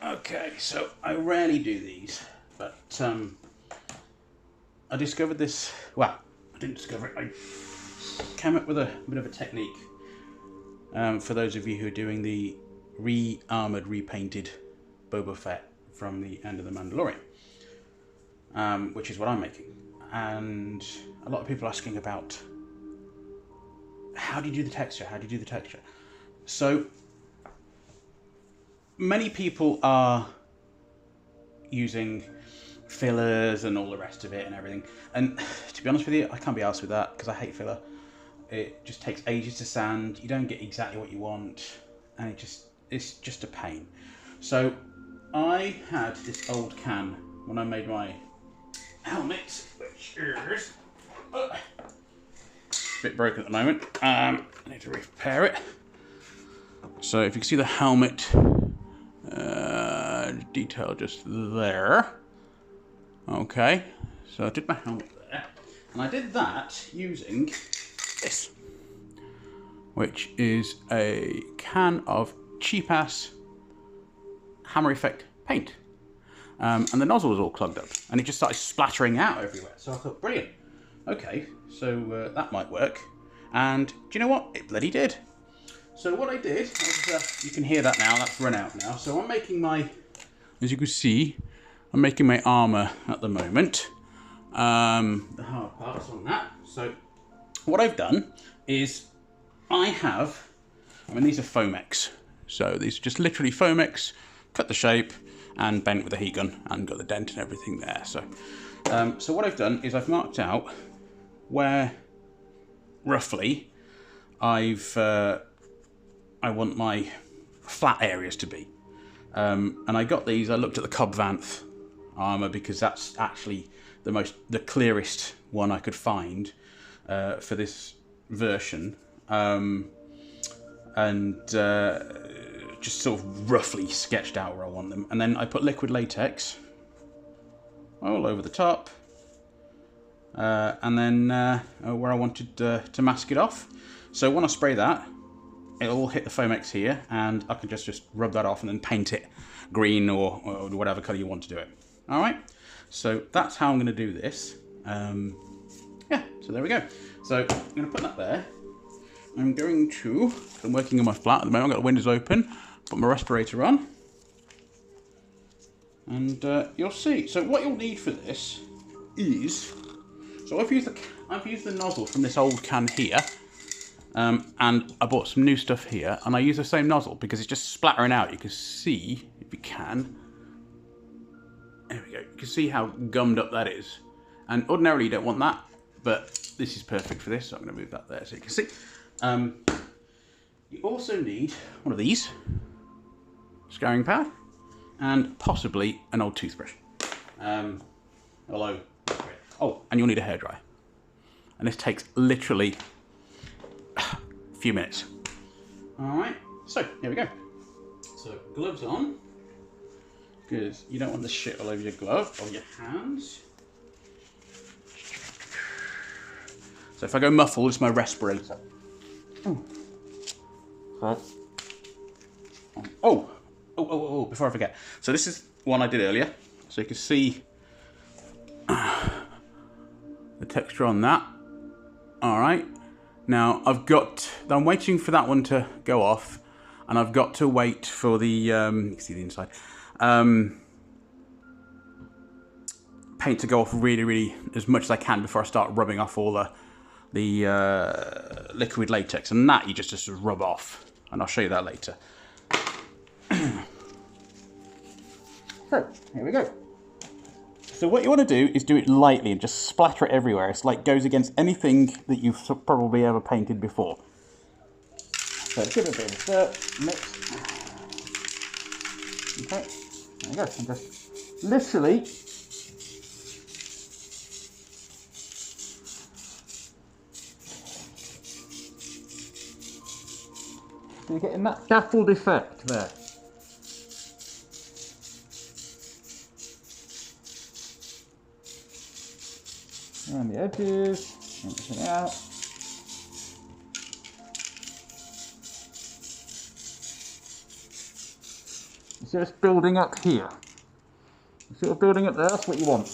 Okay, so I rarely do these, but I discovered this. Well, I didn't discover it. I came up with a bit of a technique for those of you who are doing the re-armored, repainted Boba Fett from the end of the Mandalorian, which is what I'm making. And a lot of people are asking about how do you do the texture? How do you do the texture? So many people are using fillers and all the rest of it and everything. And to be honest with you, I can't be arsed with that because I hate filler. It just takes ages to sand. You don't get exactly what you want, and it's just a pain. So I had this old can when I made my helmet, which is a bit broken at the moment. I need to repair it. So if you can see the helmet detail just there. Okay, so I did my helmet there, and I did that using this, which is a can of cheap-ass Hammer Effect paint. And the nozzle was all clogged up, and it just started splattering out everywhere. So I thought, brilliant. Okay, so that might work. And do you know what? It bloody did. So what I did, you can hear that now, that's run out now. So I'm making my, as you can see, I'm making my armour at the moment. The hard parts on that. So what I've done is I mean these are Foamex. So these are just literally Foamex, cut the shape and bent with a heat gun and got the dent and everything there. So, so what I've done is I've marked out where roughly I want my flat areas to be. And I got these, I looked at the Cobb Vanth armour because that's actually the clearest one I could find for this version. Just sort of roughly sketched out where I want them. And then I put liquid latex all over the top. And then where I wanted to mask it off. So when I spray that, it'll all hit the Foamex here, and I can just rub that off and then paint it green or whatever colour you want to do it. All right, so that's how I'm going to do this. Yeah, so there we go. So I'm going to put that there. I'm working on my flat at the moment. I've got the windows open, put my respirator on, and you'll see. So what you'll need for this is, so I've used the nozzle from this old can here. And I bought some new stuff here, and I use the same nozzle because it's just splattering out. You can see, if you can, there we go. You can see how gummed up that is. And ordinarily you don't want that, but this is perfect for this, so I'm going to move that there so you can see. You also need one of these, scouring pad, and possibly an old toothbrush. And you'll need a hairdryer. And this takes literally few minutes. Alright, so here we go. So gloves on, because you don't want the shit all over your glove or your hands. So if I go muffled, it's my respirator. Oh, before I forget. So this is one I did earlier. So you can see the texture on that. Alright. Now I'm waiting for that one to go off, and I've got to wait for the you can see the inside paint to go off really as much as I can before I start rubbing off all the liquid latex, and that you just rub off, and I'll show you that later. So here we go. So what you want to do is do it lightly and just splatter it everywhere. It's like goes against anything that you've probably ever painted before. So give it a bit of dirt, mix. Okay, there you go. And just literally you're getting that dappled effect there. Around the edges, everything out. see it's building up here. You see it building up there? That's what you want.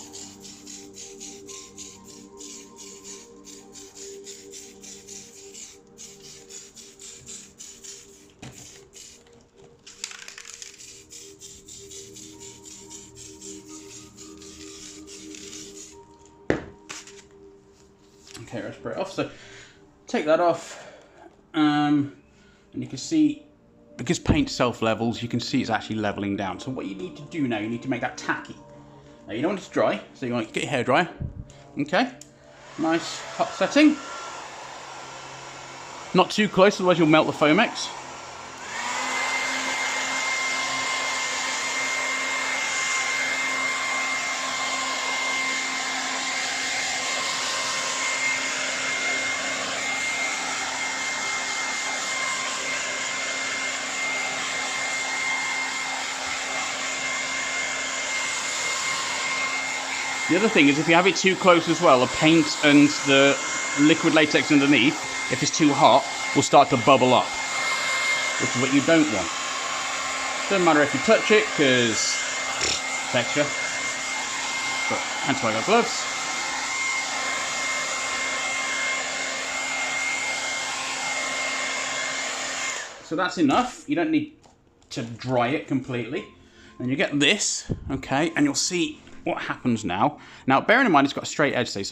Okay, let's spray it off. So take that off, and you can see, because paint self-levels, you can see it's actually leveling down. So what you need to do now, you need to make that tacky. Now you don't want it to dry, so you want to get your hairdryer. Okay, nice hot setting. Not too close, otherwise you'll melt the Foamex. The other thing is, if you have it too close as well, the paint and the liquid latex underneath, if it's too hot, will start to bubble up, which is what you don't want. Doesn't matter if you touch it, because texture. But hence why I got gloves. So that's enough. You don't need to dry it completely. And you get this, okay, and you'll see what happens now. Now, bearing in mind it's got a straight edge, so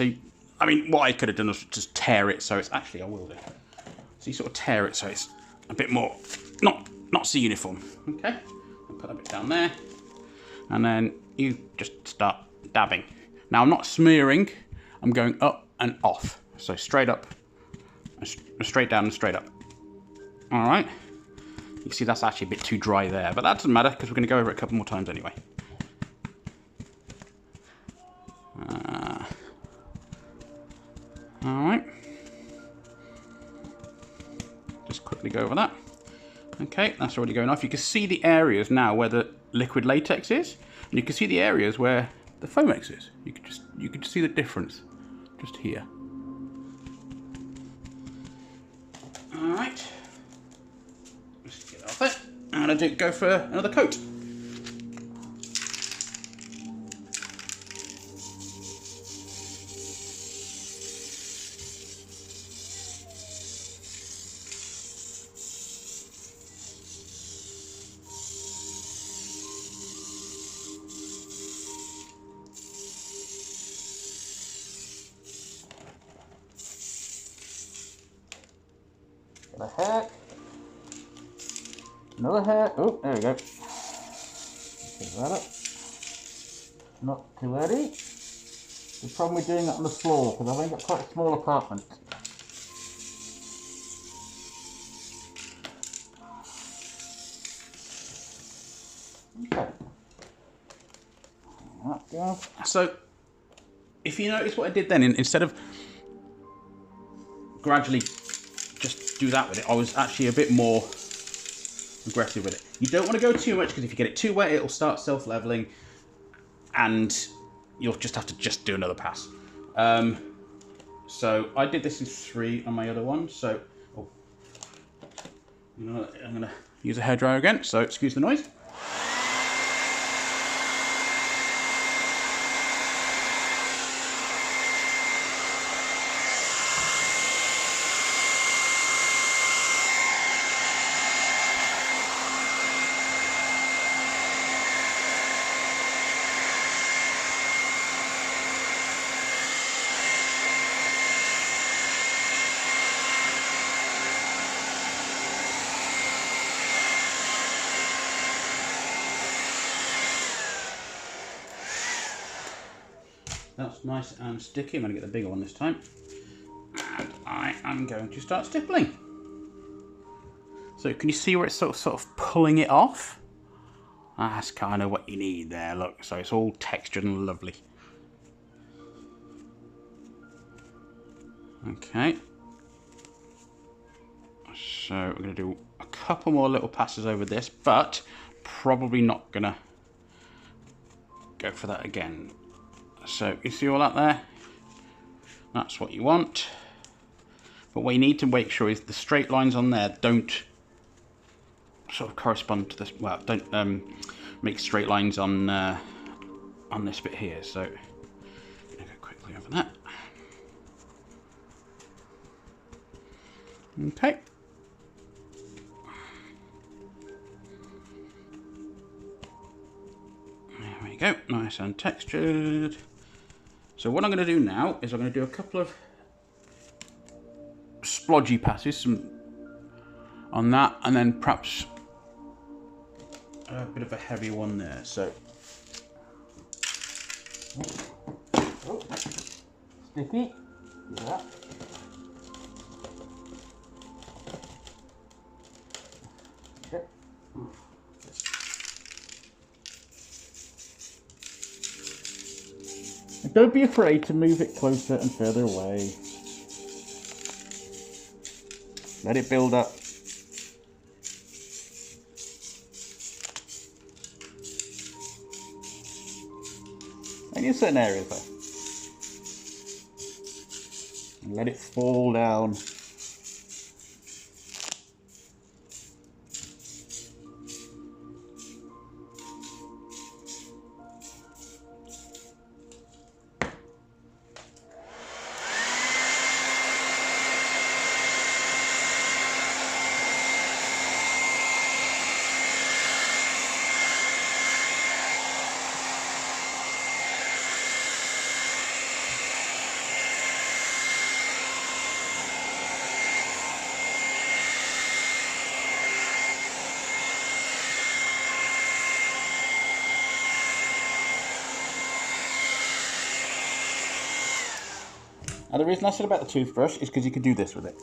I mean, what I could have done was just tear it, so it's actually, I will do. So you sort of tear it so it's a bit more, not so uniform, okay? I'll put that bit down there, and then you just start dabbing. Now, I'm not smearing, I'm going up and off. So straight up, straight down and straight up. All right? You see that's actually a bit too dry there, but that doesn't matter because we're going to go over it a couple more times anyway. Alright, just quickly go over that. Okay, that's already going off. You can see the areas now where the liquid latex is, and you can see the areas where the Foamex is. You can see the difference just here. Alright, just get off it, and I go for another coat. A hair, another hair. Oh, there we go. Pick that up. Not too heavy. The problem with doing that on the floor, because I've only got quite a small apartment. Okay. That down. So, if you notice what I did then, instead of gradually just do that with it, I was actually a bit more aggressive with it. You don't want to go too much, because if you get it too wet, it'll start self-leveling and you'll just have to do another pass. So I did this in 3 on my other one, so you know, I'm going to use a hairdryer again, so excuse the noise. That's nice and sticky. I'm going to get the bigger one this time. And I am going to start stippling. So can you see where it's sort of pulling it off? That's kind of what you need there, look. So it's all textured and lovely. Okay. So we're going to do a couple more little passes over this, but probably not going to go for that again. So you see all that there? That's what you want. But what you need to make sure is the straight lines on there don't sort of correspond to this. Well, don't make straight lines on this bit here. So I'm gonna go quickly over that. Okay. There we go, nice and textured. So what I'm going to do now is I'm going to do a couple of splodgy passes on that, and then perhaps a bit of a heavy one there. So, sticky, yeah. Don't be afraid to move it closer and further away. Let it build up. Only in certain areas though. And let it fall down. And the reason I said about the toothbrush is because you can do this with it.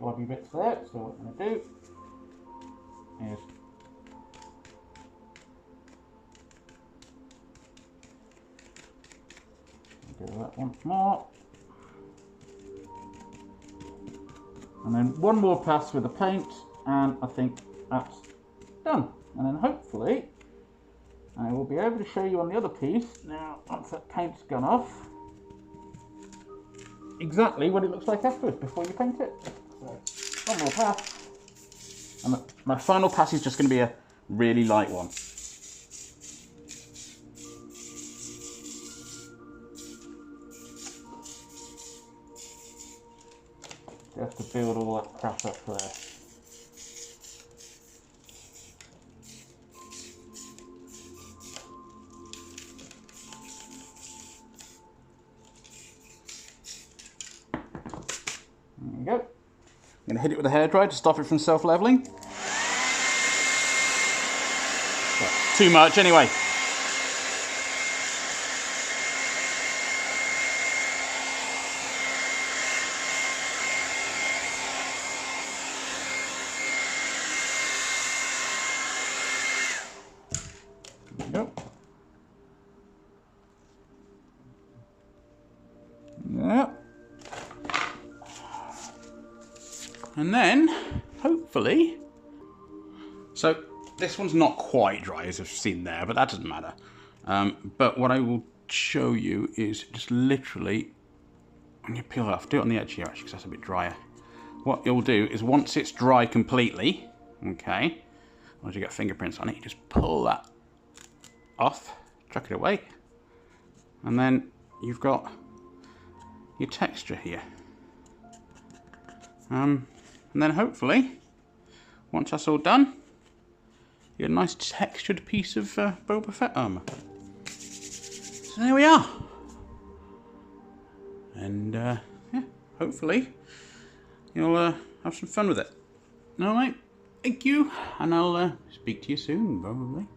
Globby bits there, so what I'm going to do is do that once more, and then one more pass with the paint, and I think that's done. And then hopefully I will be able to show you on the other piece now, once that paint's gone off, exactly what it looks like afterwards before you paint it. So one more pass, and my final pass is just going to be a really light one. Just to build all that crap up there. There we go. I'm going to hit it with a hairdryer to stop it from self-leveling. Too much anyway. Yep. Yep. And then, hopefully, so this one's not quite dry as I've seen there, but that doesn't matter. But what I will show you is just literally, when you peel it off, do it on the edge here actually, because that's a bit drier. What you'll do is once it's dry completely, okay, once you get fingerprints on it, you just pull that off, chuck it away, and then you've got your texture here. And then hopefully, once that's all done, you get a nice textured piece of Boba Fett armour. So there we are. And yeah, hopefully you'll have some fun with it. Alright, thank you, and I'll speak to you soon, probably.